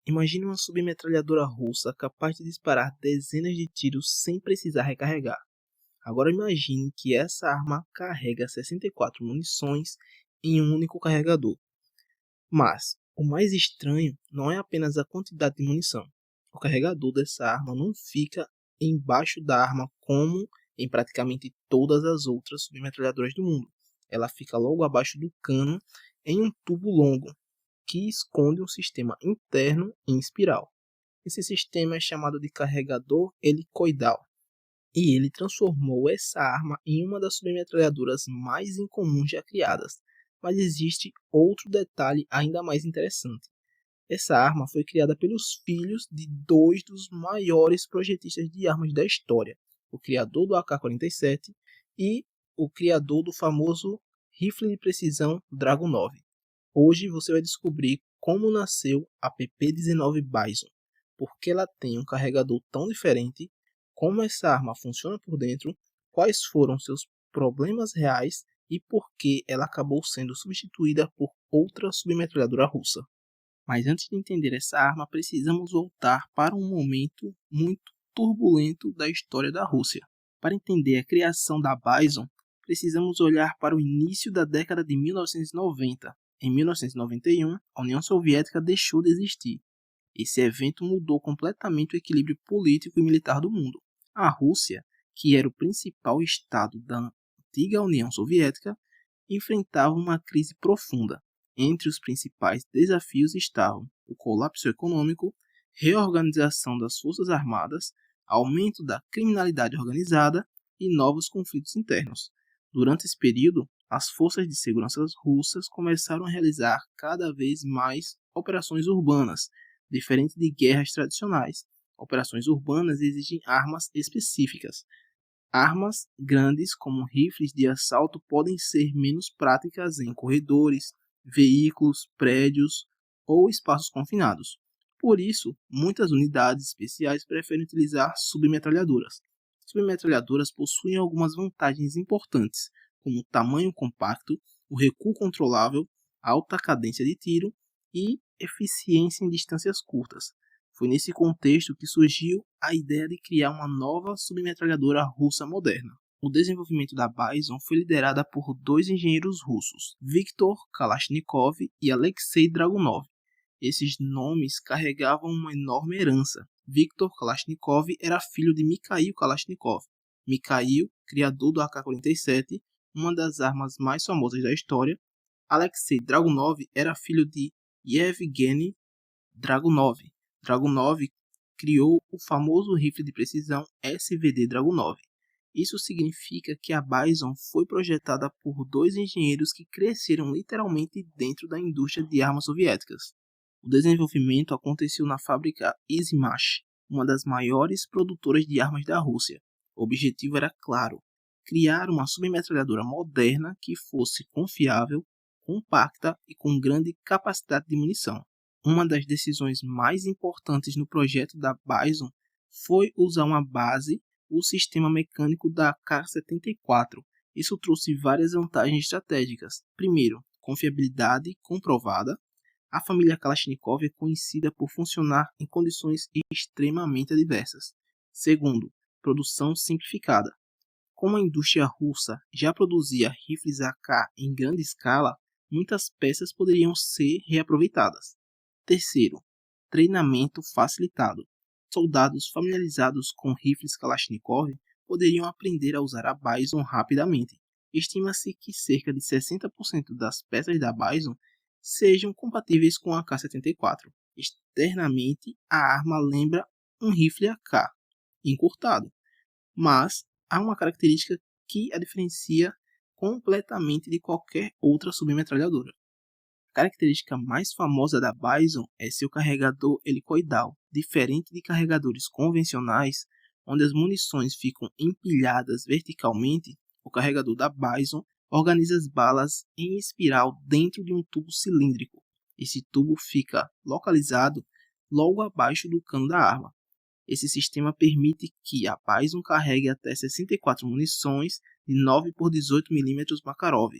Imagine uma submetralhadora russa capaz de disparar dezenas de tiros sem precisar recarregar. Agora imagine que essa arma carrega 64 munições em um único carregador. Mas o mais estranho não é apenas a quantidade de munição. O carregador dessa arma não fica embaixo da arma como em praticamente todas as outras submetralhadoras do mundo. Ela fica logo abaixo do cano em um tubo longo que esconde um sistema interno em espiral. Esse sistema é chamado de carregador helicoidal e ele transformou essa arma em uma das submetralhadoras mais incomuns já criadas. Mas existe outro detalhe ainda mais interessante. Essa arma foi criada pelos filhos de dois dos maiores projetistas de armas da história, o criador do AK-47 e o criador do famoso rifle de precisão Dragunov. Hoje você vai descobrir como nasceu a PP-19 Bison, por que ela tem um carregador tão diferente, como essa arma funciona por dentro, quais foram seus problemas reais e por que ela acabou sendo substituída por outra submetralhadora russa. Mas antes de entender essa arma, precisamos voltar para um momento muito turbulento da história da Rússia. Para entender a criação da Bison, precisamos olhar para o início da década de 1990. Em 1991, a União Soviética deixou de existir. Esse evento mudou completamente o equilíbrio político e militar do mundo. A Rússia, que era o principal estado da antiga União Soviética, enfrentava uma crise profunda. Entre os principais desafios estavam o colapso econômico, reorganização das forças armadas, aumento da criminalidade organizada e novos conflitos internos. Durante esse período, as forças de segurança russas começaram a realizar cada vez mais operações urbanas, diferente de guerras tradicionais. Operações urbanas exigem armas específicas. Armas grandes como rifles de assalto podem ser menos práticas em corredores, veículos, prédios ou espaços confinados. Por isso, muitas unidades especiais preferem utilizar submetralhadoras. Submetralhadoras possuem algumas vantagens importantes, como o tamanho compacto, o recuo controlável, alta cadência de tiro e eficiência em distâncias curtas. Foi nesse contexto que surgiu a ideia de criar uma nova submetralhadora russa moderna. O desenvolvimento da Bison foi liderada por dois engenheiros russos, Viktor Kalashnikov e Alexei Dragunov. Esses nomes carregavam uma enorme herança. Viktor Kalashnikov era filho de Mikhail Kalashnikov. Mikhail, criador do AK-47, uma das armas mais famosas da história. Alexei Dragunov era filho de Yevgeny Dragunov. Dragunov criou o famoso rifle de precisão SVD Dragunov. Isso significa que a Bison foi projetada por dois engenheiros que cresceram literalmente dentro da indústria de armas soviéticas. O desenvolvimento aconteceu na fábrica Izhmash, uma das maiores produtoras de armas da Rússia. O objetivo era claro: criar uma submetralhadora moderna que fosse confiável, compacta e com grande capacidade de munição. Uma das decisões mais importantes no projeto da Bison foi usar uma base, o sistema mecânico da K-74. Isso trouxe várias vantagens estratégicas. Primeiro, confiabilidade comprovada. A família Kalashnikov é conhecida por funcionar em condições extremamente adversas. Segundo, produção simplificada. Como a indústria russa já produzia rifles AK em grande escala, muitas peças poderiam ser reaproveitadas. Terceiro, treinamento facilitado. Soldados familiarizados com rifles Kalashnikov poderiam aprender a usar a Bison rapidamente. Estima-se que cerca de 60% das peças da Bison sejam compatíveis com a AK-74. Externamente, a arma lembra um rifle AK encurtado, mas há uma característica que a diferencia completamente de qualquer outra submetralhadora. A característica mais famosa da Bison é seu carregador helicoidal. Diferente de carregadores convencionais, onde as munições ficam empilhadas verticalmente, o carregador da Bison organiza as balas em espiral dentro de um tubo cilíndrico. Esse tubo fica localizado logo abaixo do cano da arma. Esse sistema permite que a Bison carregue até 64 munições de 9 por 18 mm Makarov.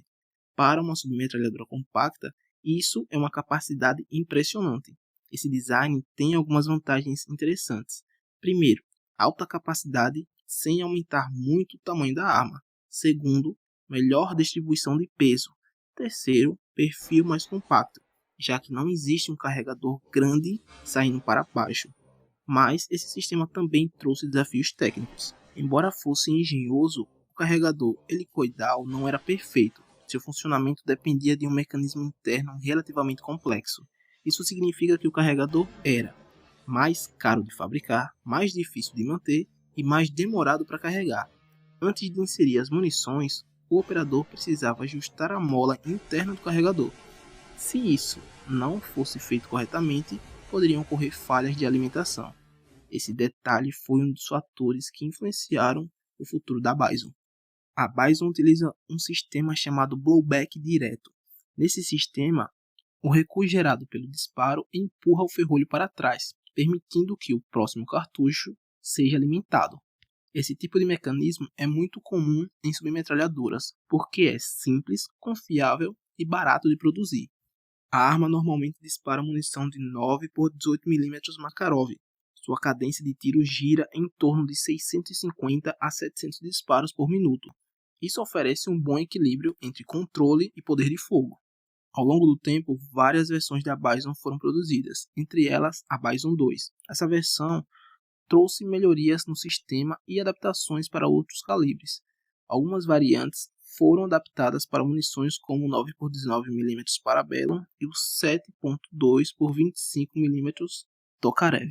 Para uma submetralhadora compacta, isso é uma capacidade impressionante. Esse design tem algumas vantagens interessantes. Primeiro, alta capacidade sem aumentar muito o tamanho da arma. Segundo, melhor distribuição de peso. Terceiro, perfil mais compacto, já que não existe um carregador grande saindo para baixo. Mas esse sistema também trouxe desafios técnicos. Embora fosse engenhoso, o carregador helicoidal não era perfeito. Seu funcionamento dependia de um mecanismo interno relativamente complexo. Isso significa que o carregador era mais caro de fabricar, mais difícil de manter e mais demorado para carregar. Antes de inserir as munições, o operador precisava ajustar a mola interna do carregador. Se isso não fosse feito corretamente, poderiam ocorrer falhas de alimentação. Esse detalhe foi um dos fatores que influenciaram o futuro da Bison. A Bison utiliza um sistema chamado blowback direto. Nesse sistema, o recuo gerado pelo disparo empurra o ferrolho para trás, permitindo que o próximo cartucho seja alimentado. Esse tipo de mecanismo é muito comum em submetralhadoras, porque é simples, confiável e barato de produzir. A arma normalmente dispara munição de 9 por 18 mm Makarov. Sua cadência de tiro gira em torno de 650 a 700 disparos por minuto. Isso oferece um bom equilíbrio entre controle e poder de fogo. Ao longo do tempo, várias versões da Bison foram produzidas, entre elas a Bison 2. Essa versão trouxe melhorias no sistema e adaptações para outros calibres. Algumas variantes foram adaptadas para munições como o 9 por 19 mm Parabellum e o 7.2 por 25 mm Tokarev.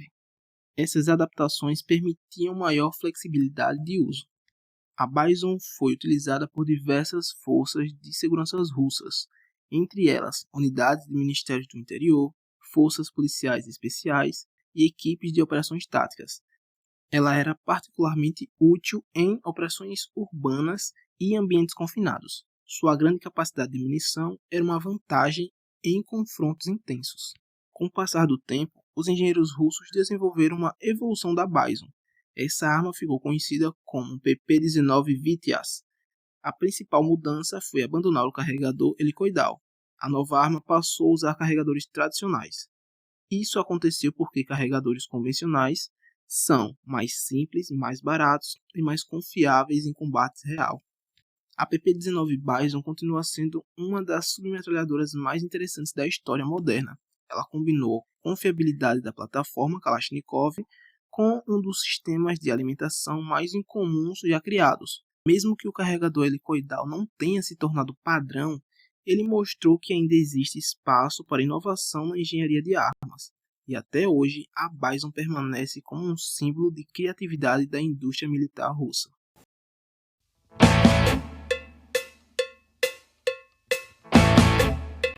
Essas adaptações permitiam maior flexibilidade de uso. A Bison foi utilizada por diversas forças de segurança russas, entre elas unidades de Ministérios do Interior, forças policiais especiais e equipes de operações táticas. Ela era particularmente útil em operações urbanas e ambientes confinados. Sua grande capacidade de munição era uma vantagem em confrontos intensos. Com o passar do tempo, os engenheiros russos desenvolveram uma evolução da Bison. Essa arma ficou conhecida como PP-19 Vityaz. A principal mudança foi abandonar o carregador helicoidal. A nova arma passou a usar carregadores tradicionais. Isso aconteceu porque carregadores convencionais são mais simples, mais baratos e mais confiáveis em combates real. A PP-19 Bison continua sendo uma das submetralhadoras mais interessantes da história moderna. Ela combinou a confiabilidade da plataforma Kalashnikov com um dos sistemas de alimentação mais incomuns já criados. Mesmo que o carregador helicoidal não tenha se tornado padrão, ele mostrou que ainda existe espaço para inovação na engenharia de armas. E até hoje, a Bison permanece como um símbolo de criatividade da indústria militar russa.